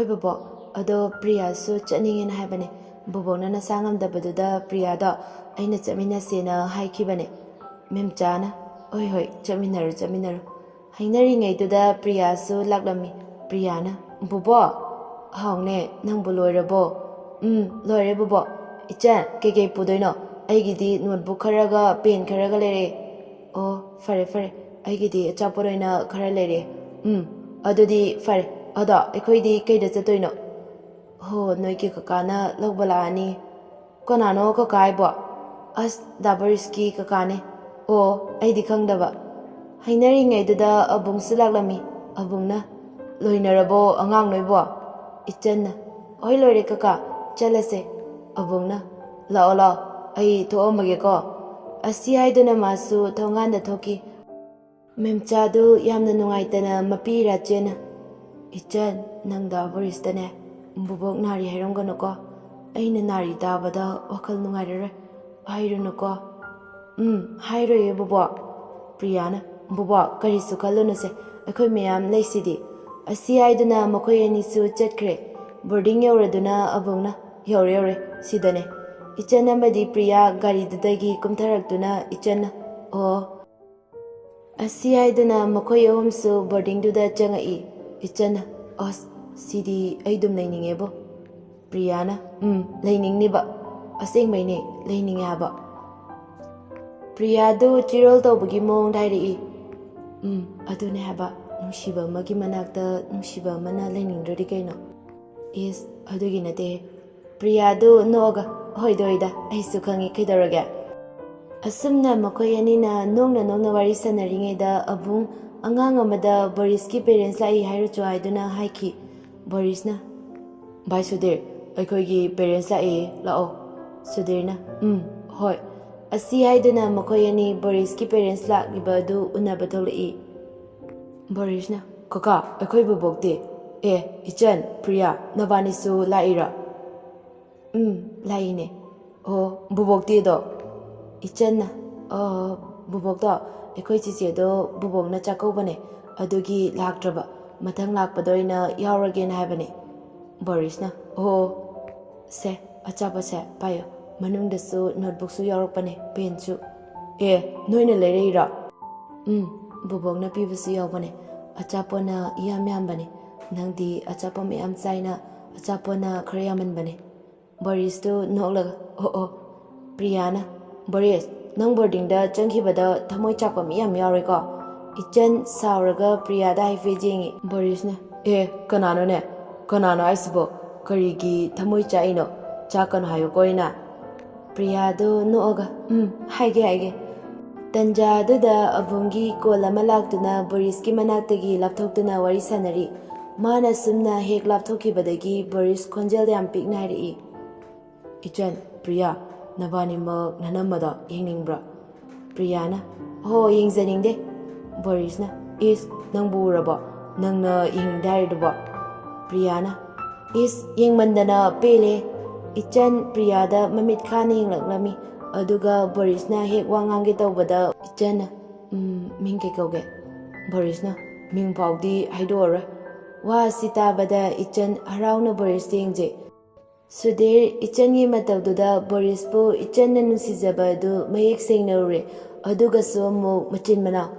Hoi bobo, ado Priya su chatningin haibane. Bobo na nasangamdabaduda Priya da aina chaminasena haikibane. Memchana, hoi chaminaru. Hainaringaiduda Priya su laklami. Priyana, bobo, haune nang buloirabo. Loire bobo. Ichan, keke pudoino. Aigidi notebook kharaga pen kharaga lere. Oh, fare. Aigidi achaporoina khara lere. Adudi fare. Ada, ekoidi kaida chatoino. Ho, noiki kakana logbalani. Konano kakai bo. As dabariski kakane. Oh, aidi khangdaba. Hainaringaiduda abung silaklami. Abungna. Loinarabo angang noibo. Ichanna. Oi loire kaka. Chalase. Abungna. Lao. Ai thoamage ko. Asi haiduna masu thonganda thoki. Memchadu yamna nungaitana mapira chena. Ichan nangda baristane. Bubok nari hairongano ko. Aina nari dabada wakal nungairare. Hairunu ko. Hairoye bubo. Priyana. Bubo karisu kalunase. Akoi mayam laisidi. Asi haiduna makoy anisu chatkre. Boarding yauraduna abungna. Yaure sidane. Ichan amadi Priya gari dudagi kumtharakduna ichan. Oh. Asi haiduna makoy ahumsu boarding duda changai. Ichan. Os. Sidi aidum lainingebo. Priyana. Lainingniba. Asing maine lainingaba. Priya du chirol tawbagi mong dairi. Adune haba. Nungsiba magi manakta nungsiba mana lainingdradi kaino. Is adugi nate. Priya du noga. Hoi doida, aisu khangi kaidarage. Asumna makoy anina nongna wari sanaringeda abung angang amada Boriski parents lai hairu chuaiduna haiki. Borisna. Bye Sudir, aikoigi parents lai lao. Sudirna. Hoi. Asi haiduna makoy ani Boriski parents la gibadu unabatoli. Borisna. Kaka, aikoi bubokti. Ichan, Priya, nabanisu laira. Laine. Oh, bubokti do. Ichanna. Oh, bubokto. Ekoi chiche do bubokna chakobane. Adugi laktraba. Mathang lakpadoina yauragena haibane. Borisna. Oh. Se, achapa se, payo. Manungdasu notebooksu yaurapane. Pensu. Noina lereira. Bubokna pibasu yaubane. Achapona yambane. Nangdi achapa mayam chaina. Achapona kharayaman bane. Boris tu noklag. Oh. Priyana. Boris, nang boarding da changhibada thamoi chakpa miyam yaure ko. Ichan sauraga Priya da haifejingi. Boris na. Kanano ne? Kanano asibu. Karigi thamoi chaino. Chakan hayo koina. Priya do nooga. Haige. Tanja duda abungi kola malaktuna Boris ki manaktagi lapthoktuna wari sanari. Mana sumna hek lapthokibadagi Boris khonjel yam piknairi. Ichan, Priya, nabani mag nanamada yengningbra. Priyana. Ho yengjaningde. Borisna. Is nang buraba. Nang na yengdariduba. Priyana. Is yengmandana pele. Ichan Priyada mamit khani yenglaklami. Aduga Borisna hek wangange tawbada. Ichan ming kekauge. Borisna. Ming paudi haidora. Wa sitabada Ichan harauna Boris yengje. Sudir ichangi matawduda Borispu ichanna nusijaba adu mayek sengnawre aduga somu machin mana.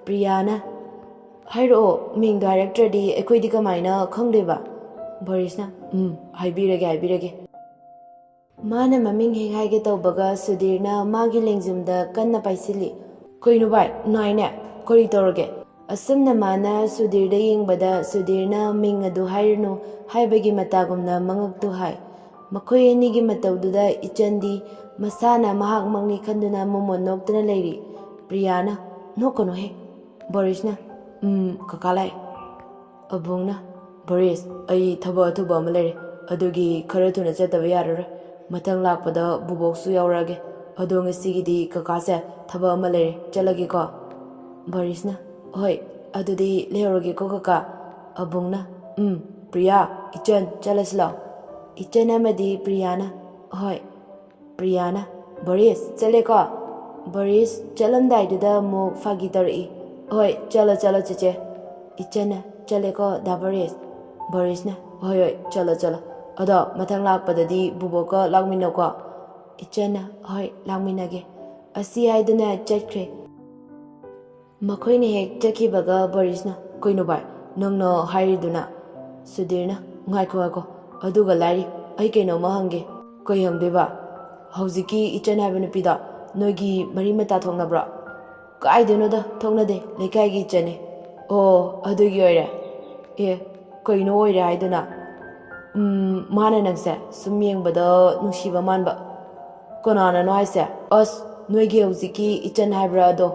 Priyana. Hairo ming director di ekoidi kamaina khangdeba. Borisna. Haibirage. Mana maming hek haige tawbaga Sudirna magi lengjumda kanna paisili. Koinu bai naine kori torage. Asumna mana Sudirda yengbada Sudirna ming adu hairnu haibagi matagumna mangaktu hai. Makoy anigi matawduda ichandi masana mahak mangni khanduna momon noktana leiri. Priyana. Nokono he. Borisna. Kakalai. Abungna. Boris, ai thaba malere. Adugi kharatuna chataba yarara. Mathang lakpada buboksu yaurage. Adu ngasigidi kakase thaba malere. Chalagi ko. Borisna. Hoi. Adudi leorage ko kaka. Abungna. Priya. Ichan. Chalasla. Ichan amadi Priyana. Hoi. Priyana. Boris, chale ko. Boris, chalamdai duda mo fagi tari. Hoi, chalo chiche. Ichan, chale ko da Boris. Boris na. hoi hoi chalo chalo ado mathang lakpadadi buboka lakminako ichana hoi lakminage asi haiduna chakre makoine hek chakhibaga Borisna koino bai nangna hairiduna Sudhirna ngaiko aduga lari ai kaino ma hange koi hangdeba hauziki ichana haibanu pida nogi mari mata thongnabra kaidenoda thongnade lekai gi ichane oh adugi oire koino oire haiduna mana nangse sum yengbada nungsiba manba konana no haise as noigi hauziki ichan haibra ado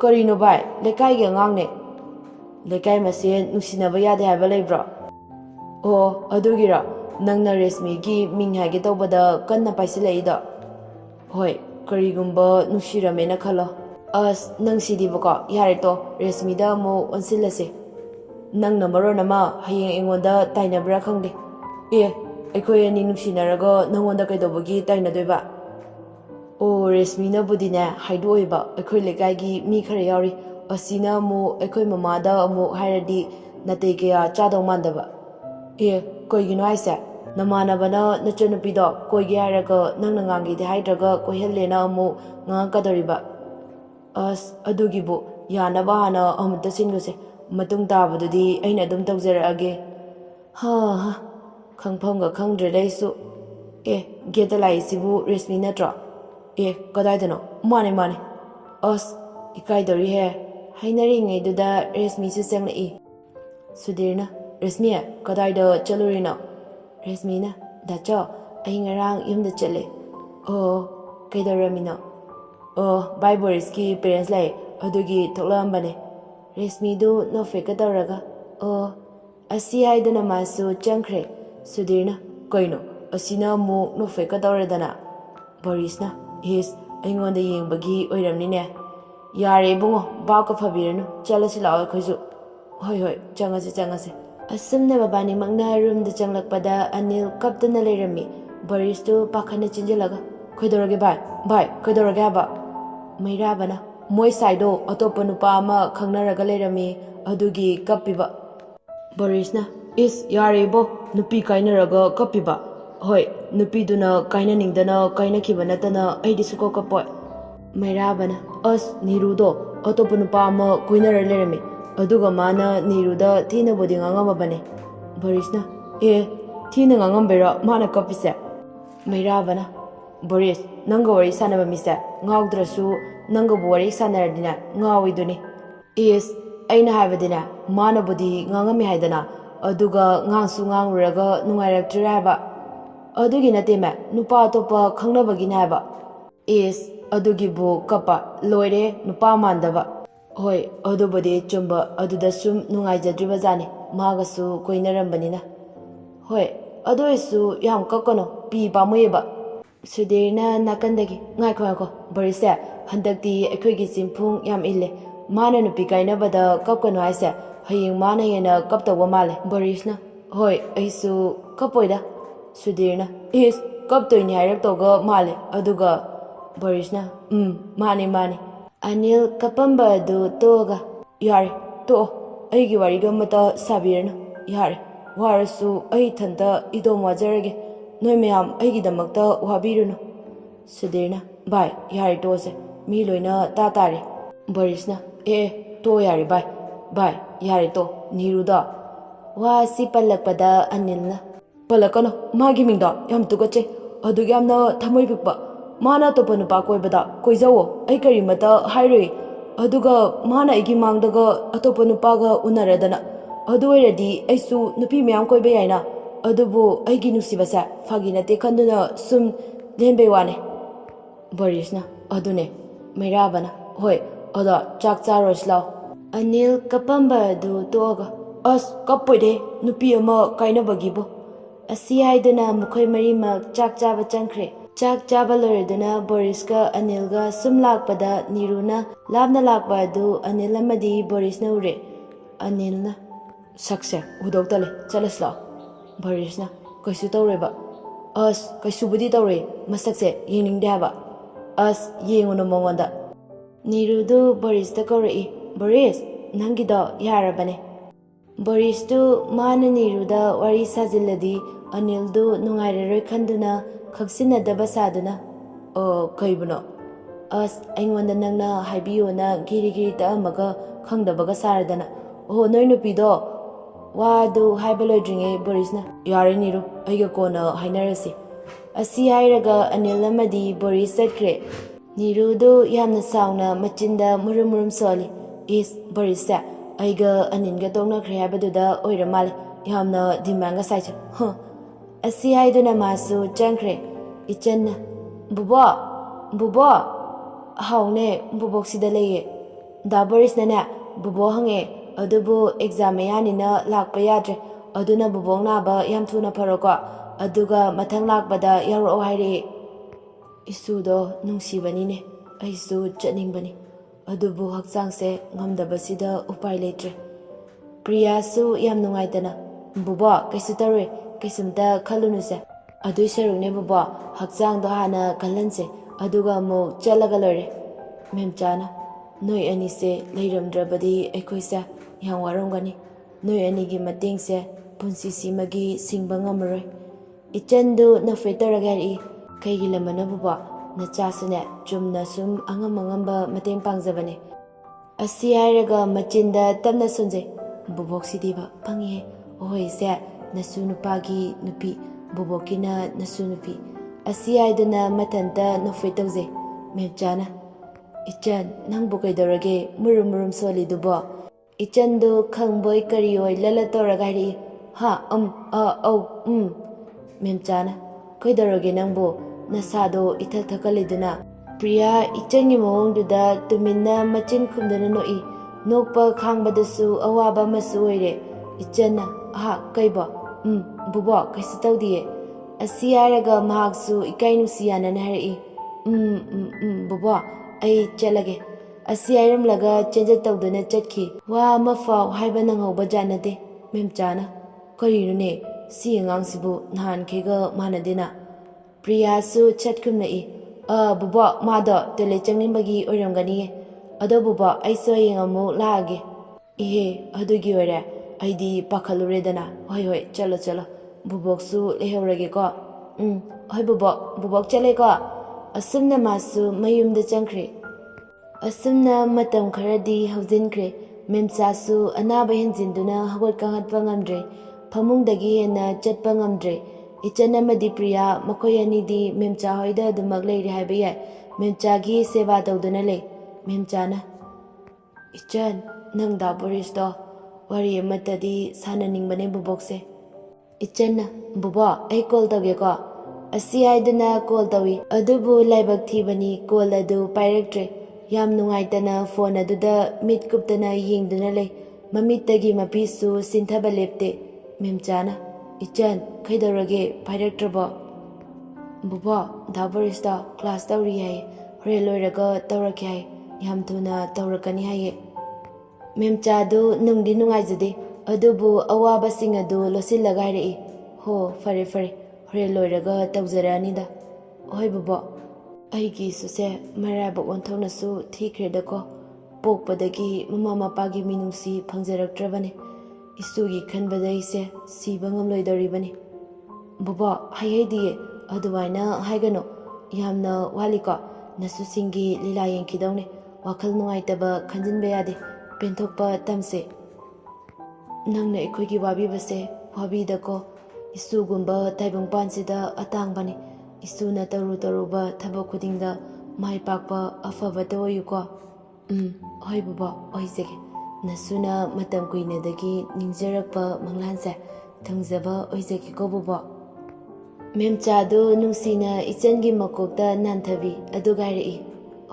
karino bai lekai gi ngangne lekai masen nungsinaba yade haiba leibra oh adugira nangna Resmi gi ming haige tawbada kanna paisilai hoi karigumba nungsiramena khalo as nangsidibako yare to Resmi da mo onsilase nangna maronama hayeng engonda tainabra khangde aikoi ani nungsinaraga nangonda kaidobagi tainadoiba oh Resmi na budine haidoiba aikoi lekai gi mi khare yauri asina mo aikoi mamada mo hairadi natei kaya chadau mandaba koigino haise namanabana nachanupido koigi hairaga nangna ngangide haidraga koihellena mo ngangakadoriba as adugibu yanaba hana amutta sinluse matung tabadudi aina adum tawjarage ha khangphamga khangdredaisu geta laisibu Resmi natra kadaidano mane as ikaidori he hainaringaiduda Resmi su changlai Sudhirna Resmi kadaida chalurina Resmi na dacho ai ngarang yumda chale oh kaidaramina oh bye Boris ki parents lai adugi thoklambane Resmi du no feka tawraga oh asi haiduna masu changkhre Sudhirna koino asina mu no feka tawradana Borisna aingonda yengbagi oiramnine yare bungo baka fabiranu chalasi lao khoju hoi changase asumna babani magna room da changlakpada Anil kaptana leirami Boris tu pakhana chinjalaga khoidorage bai khoidorage haba mairabana moi saido atopa nupa ama khangnaraga leirami adugi kappiba Borisna yarebo nupi kainaraga kappiba hoi nupiduna kaina ningdana kaina khiba natana aidi suko kapoi mairabana nirudo atopa nupa ama koinara leirami aduga mana niruda thina bodi ngangamabane Borisna thina ngangambera mana kapise mairabana Boris nanga wari sanaba mise ngawdrasu nanga wari sanaradina ngawiduni aina haibadina mana bodi ngangami haidana aduga ngangsu ngangruraga nungairaktra haiba adugi nateme nupa atopa khangnabagina haiba adugibu kapa loire nupa mandaba hoi adubode chumba aduda sum nungaijadribajani magasu koinarambanina hoi adoisu yam kakono pi pamoyeba Sudhirna nakandagi ngaiko Boris handakti aikhoigi simphung yam ille mana nupi kainabada kapkano haise hayeng mana yena kaptawa male Borisna hoi aisu kapoida Sudhirna kaptoini hairaktoga male aduga Borisna mane Anil kapamba adu toga yare to aigi wariga mata sabirna yare warasu ai thanta idom wajarage noi mayam aigi damakta wabirunu Sudhirna bai yare tose mi loina tatare Borisna to yare bai yare to niruda wa si palakpada Anilna palakano magi mingda yam tugache adugi amna thamoi bikba mana topa nupa koibada koizawo ai karimata hairoi aduga mana aigi mangdaga atopa nupaga unaradana adu oiradi aisu nupi mayam koiba yaina adubu aigi nusibasa faginate khanduna sum lenbei wane Borisna adune mairabana hoi ada chak charoslao Anil kapamba adu toga kapoide nupi ama kainabagibo asi haiduna mukhoi marima chak chaba changkhre chak chaba loreduna Boriska Anilga sum lakpada niruna labna lakpa adu Anil amadi Borisna ure Anilna sakse udoktale chalasla Borisna kaisu tawreba kaisu budi tawre masakse yeningde haba yengono mongonda Nirudu Boris da kawrai Boris nangido yarabane Boristu mana Niruda wari sajilladi Anildu nungairaroi khanduna khaksinadaba saduna kaibuno as aingwanda nangna haibiyona giri giri ta'amaga khangdabaga saradana noi nupido wadu haiba loidringe Borisna yare Niru aiga kona hainarasi asi hairaga Anil amadi Boris satkre Nirudu yamna sauna machinda murum murum soli is Borisa aiga Aninga toknakhre haibaduda oira male yamna dimanga saicha asi haiduna masu changkre ichanna bubo haune buboksida leye da Borisna na bubo hange adubu exam yanina lakpa yadre aduna bubong naba yam thuna faroko aduga mathang lakpada yaro haire isudo nungsibanine aisu chatningbani adubu hakchangse ngamdabasida upai letre Priyasu yam nungaitana bubo kaisu tarwe kaisumta khalunuse adui sarukne bubo hakchangdo hana kallanse aduga amu chalaga lore memchana noi anise leiramdrabadi aikoisa yang warongani noi anigi matengse punsi simagi singba ngamaroi ichandu na fetaragari kaigi lamana bubo na chasune chumna sum angamba mateng pangjabane asi hairaga machinda tamna sunje buboksidiba pangi ohoise nasu nupagi nupi bubokina nasu nupi asi haiduna matanta na fetauze memchana ichan nangbu kaidorage murum solidubo ichandu khangboi karioi lalatoragari ha memchana kaidorage nangbu nasado ithak thakaliduna Priya ichangi mawongduda tuminna machin khumdana noi nokpa khangbadasu awaba masu oire ichanna kaiba bubo kaisi tawdiye asi haraga mahaksu ikai nusiana nahari bubo ai chalage asi airamlaga chenja tawduna chatki wa mafau haiba nanghoba janade memchana karirune si angangsibu nahan khega manadina Priyasu chatkumnai bubo mado tele changnibagi oiramgani ado bubo aiso yengamu laage ihe adugi ore aidi pakhaluredana hoi chalo buboksu lehaurage ko hoi bubok chale ko asumna masu mayumda changkre asumna matam kharadi haujinkre memchasu anaba henjinduna hawat kangatpa ngamdre phamungdagi hena chatpa ngamdre ichanna madi Priya makoi anidi memcha hoida dumak leire haiba yai memchagi seva tawduna le memchana ichan nangda Borisdo wari amatadi sananingbane bubokse ichanna bubo ai call tawge ko asi haiduna call tawi adubu laibak thibani call adu pairaktre yam nungaitana phone aduda mit kuptana yengduna le mamittagi mapisu sinthaba lepte memchana ichan khaidorage pairaktrabo bubo da Borisda class tawri hai hore loiraga tawrak hai yam thuna tawrakani hai memchadu nungdi nungaijade adubu awabasing adu losillaga hairei ho fare hore loiraga tawjaranida hoi bubo aigi suse marabak onthoknasu thikredako pokpadagi mama mapagi minungsi phangjaraktrabane isugi khanbadaise siba ngamloidoribane bubo haihaidiye aduwaina haigano yamna waliko nasu singi lila yengkidawne wakhal nungaitaba khanjinba yade penthokpa tamse nangna ekhoi wabibase wabidako isugumba taibangpansida atangbani isuna taruba thabak khudingda mai pakpa afaba tawoyuko hoi bubo oisege nasuna matam kuinadagi ningjarakpa manglanse thangjaba oisege ko bubo memchadu nungsina ichangi makokta nanthabi adugairei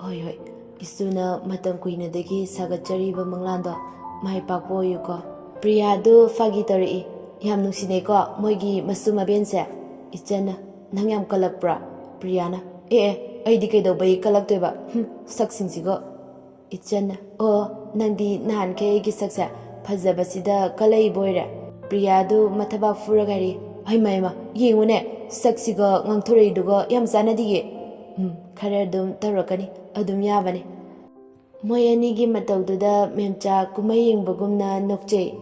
hoi isuna matam kuinadagi sagatchariba manglando mai pakpa oyuko Priyadu fagi tarei yam nungsine ko moigi masuma bense ichanna nang yam kalakpra Priyana aidi kaidobai kalaktoiba saksingsigo ichanna nangdi nahan ke gi saksa phajabasida kalai boire Priyadu mathaba furagari mayma yengune saksiga ngangthoreidugo yam chanadige khara dum tarakani adum yabane moyanigi matawduda memcha kumai yengbagumna nokchei